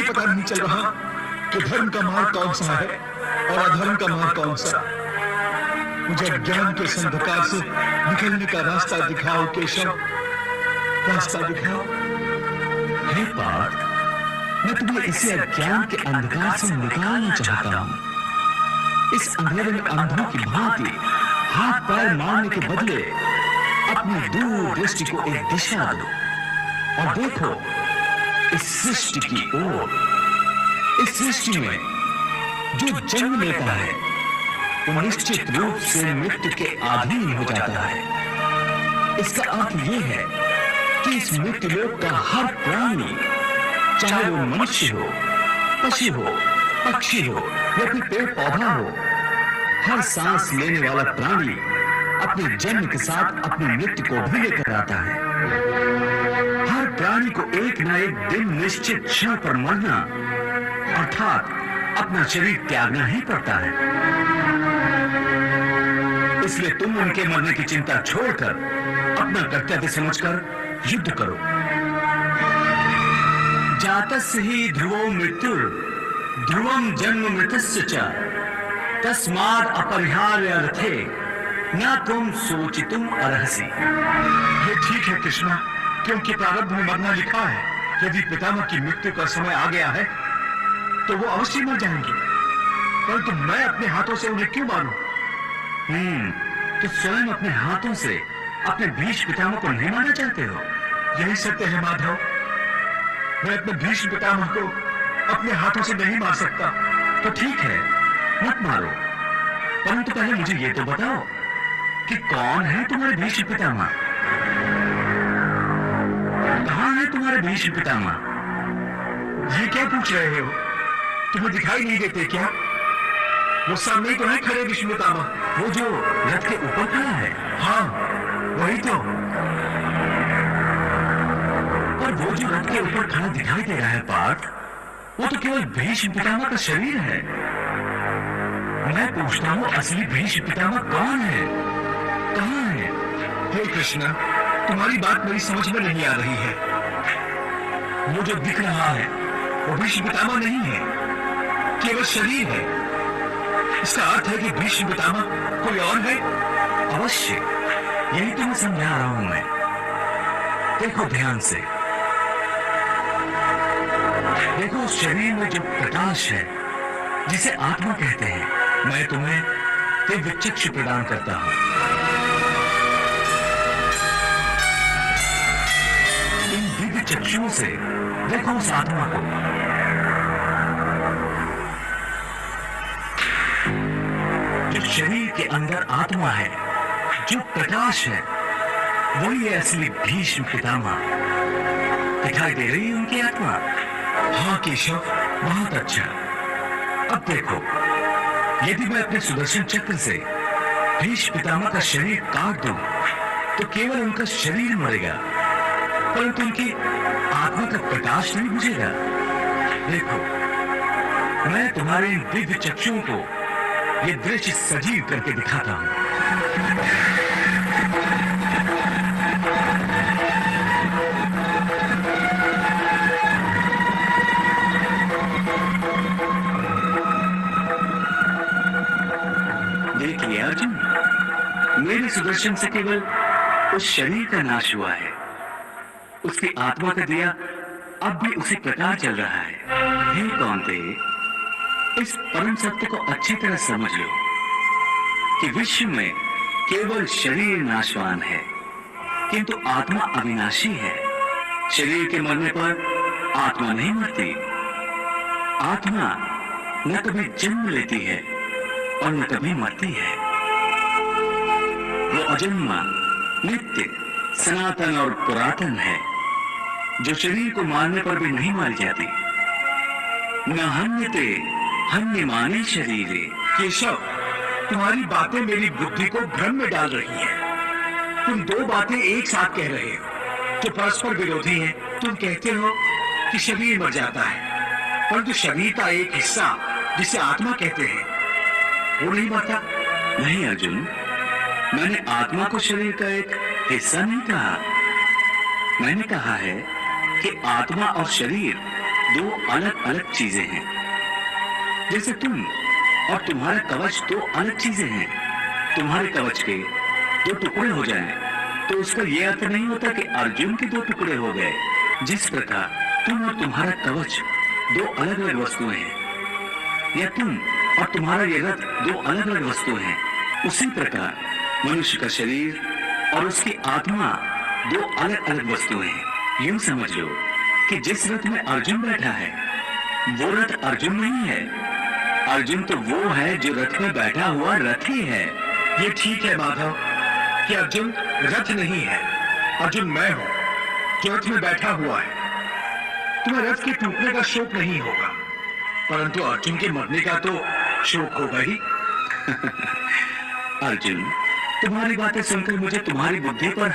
पता नहीं चल रहा कि धर्म का मार्ग कौन सा है और अधर्म का मार्ग कौन सा। मुझे ज्ञान के इस अंधकार से निकलने का रास्ता दिखाओ केशव, रास्ता दिखाओ। हे पार्थ, मैं तुम्हें इसी अज्ञान के अंधकार से निकालना चाहता हूँ। इस अंधेरे में अंधों की भांति हाथ पैर मारने के बदले अपनी दूर दृष्टि को एक दिशा दो और देखो इस सृष्टि की ओर। इस सृष्टि में जो जन्म लेता है वो निश्चित रूप से मृत्यु के अधीन हो जाता है। इसका अर्थ यह है कि इस मृत्यु लोक का हर प्राणी, चाहे वो मनुष्य हो, पशु हो, पक्षी हो या फिर पेड़ पौधा हो, हर सांस लेने वाला प्राणी अपने जन्म के साथ अपनी मृत्यु को भी लेकर आता है। हर प्राणी को एक न एक दिन निश्चित क्षण पर मरना अर्थात अपना शरीर त्यागना ही पड़ता है। इसलिए तुम उनके मरने की चिंता छोड़कर अपना कर्तव्य समझकर युद्ध करो। जातस्य ही ध्रुवो मृत्युर ध्रुवम जन्म मृतस्य च तस्माद् अपरिहार्य अर्थे न तुम सोचितुम अर्हसि। ये ठीक है कृष्णा, क्योंकि प्रारब्ध में मरना लिखा है। यदि पितामह की मृत्यु का समय आ गया है तो वो अवश्य मर जाएंगे, परंतु मैं अपने हाथों से उन्हें क्यों मारूं? तो स्वयं अपने हाथों से अपने भीष्म पितामह को नहीं मारना चाहते हो? यही सत्य है माधव, मैं अपने भीष्म पितामह को अपने हाथों से नहीं मार सकता। तो ठीक है, मत मारो, परंतु पहले मुझे ये तो बताओ कि कौन है तुम्हारे भीष्म पितामह? कहां है तुम्हारे भीष्म पितामह? ये क्या पूछ रहे हो? तुम्हें दिखाई नहीं देते क्या? वो सामने ही तो है खड़े भीष्म पितामह, वो जो रथ के ऊपर खड़ा है। हाँ वही तो। पर वो जो रथ के ऊपर खड़ा दिखाई दे रहा है पार्थ, वो तो केवल भीष्म पितामह का शरीर है। मैं पूछता हूँ असली भीष्म पितामह कौन है, कहाँ है? हे कृष्णा, तुम्हारी बात मेरी समझ में नहीं आ रही है। वो जो दिख रहा है वो भीष्म पितामह नहीं है, केवल शरीर है। इसका अर्थ है कि भीष्म पितामह कोई और है। अवश्य, यही तो मैं समझा रहा हूं मैं। देखो ध्यान से, देखो उस शरीर में जो प्रकाश है जिसे आत्मा कहते हैं, मैं तुम्हें दिव्य चक्षु प्रदान करता हूं। इन दिव्य चक्षुओं से देखो उस आत्मा को। जो शरीर के अंदर आत्मा है, जो प्रकाश है, वही है असली भीष्म पितामह। दिखाई दे रही है उनकी आत्मा? हाँ केशव, बहुत अच्छा। अब देखो, यदि मैं अपने सुदर्शन चक्र से भीष्म पितामह का शरीर काट दूं, तो केवल उनका शरीर मरेगा, परंतु उनकी आत्मा का प्रकाश नहीं बुझेगा। देखो, मैं तुम्हारे इन दिव्य चक्षुओं को ये दृश्य सजीव करके दिखाता हूं। देखिए अर्जुन, मेरे सुदर्शन से केवल उस शरीर का नाश हुआ है, उसकी आत्मा का दिया अब भी उसी प्रकार चल रहा है। हे कौन्ते, इस परम सत्य को अच्छी तरह समझ लो कि विश्व में केवल शरीर नाशवान है, किंतु आत्मा अविनाशी है। शरीर के मरने पर आत्मा नहीं मरती। आत्मा न कभी जन्म लेती है और न कभी मरती है। वो अजन्मा, नित्य, सनातन और पुरातन है, जो शरीर को मारने पर भी नहीं मारी जाती। न हन्यते हन्यमाने शरीरे। केशव, तुम्हारी बातें मेरी बुद्धि को भ्रम में डाल रही हैं। तुम दो बातें एक साथ कह रहे हो जो परस्पर विरोधी हैं। तुम कहते हो कि शरीर मर जाता है, परंतु शरीर का एक हिस्सा जिसे आत्मा कहते हैं वो नहीं मरता। नहीं अर्जुन, मैंने आत्मा को शरीर का एक हिस्सा नहीं कहा। मैंने कहा है कि आत्मा और शरीर दो अलग अलग चीजें हैं। जैसे तुम और तुम्हारा कवच दो अलग चीजें हैं। तुम्हारे कवच के दो टुकड़े हो जाएं, तो उसका यह अर्थ नहीं होता कि अर्जुन के दो टुकड़े हो गए। जिस प्रकार तुम और तुम्हारा कवच दो अलग अलग वस्तुएं हैं, या तुम और तुम्हारा यह रथ दो अलग अलग वस्तुएं हैं, उसी प्रकार मनुष्य का शरीर और उसकी आत्मा दो अलग अलग वस्तुएं हैं। यूं समझ लो कि जिस रथ में अर्जुन बैठा है वो रथ अर्जुन नहीं है। अर्जुन तो वो है जो रथ में बैठा हुआ रथी है। ये ठीक है माधव कि अर्जुन रथ नहीं है। अर्जुन मैं हूं जो रथ में बैठा हुआ है। तुम्हें रथ के टूटने का शोक नहीं होगा, परंतु अर्जुन के मरने का तो शोक होगा ही। अर्जुन, तुम्हारी बातें सुनकर मुझे तुम्हारी बुद्धि पर